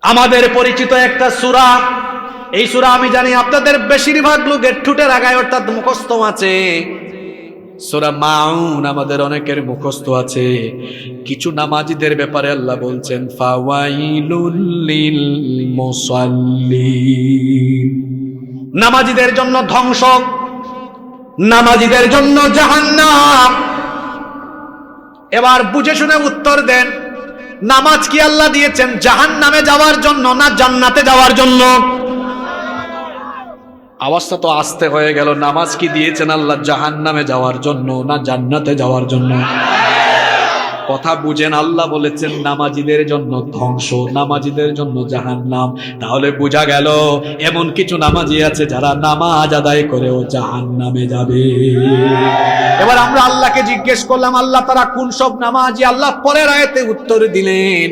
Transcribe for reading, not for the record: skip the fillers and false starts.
আমাদের পরিচিত একটা সূরা, এই সূরা আমি জানি আপনাদের বেশিরভাগ লোকের ঠোঁটের আগায় অর্থাৎ মুখস্থ আছে। সূরা মাউন আমাদের অনেকের মুখস্থ আছে। কিছু নামাজীদের ব্যাপারে আল্লাহ বলছেন ফাওয়াইলুল লিল মুসাল্লিন, নামাজীদের জন্য ধ্বংস, নামাজীদের জন্য জাহান্নাম। এবার বুঝে শুনে উত্তর দেন, নামাজ কি আল্লাহ দিয়েছেন জাহান্নামে যাওয়ার জন্য না জান্নাতে যাওয়ার জন্য? আওয়াজটা তো আস্তে হয়ে গেল। নামাজ কি দিয়েছেন আল্লাহ জাহান্নামে যাওয়ার জন্য না জান্নাতে যাওয়ার জন্য? কথা বুঝেন, আল্লাহ বলেছেন নামাজীদের জন্য ধ্বংস, নামাজীদের জন্য জাহান্নাম। তাহলে বোঝা গেল এমন কিছু নামাজি আছে যারা নামাজ আদায় করেও জাহান্নামে যাবে। এবার আমরা আল্লাহকে জিজ্ঞেস করলাম, আল্লাহ তারা কোন সব নামাজি? আল্লাহ পরের আয়াতে উত্তর দিলেন,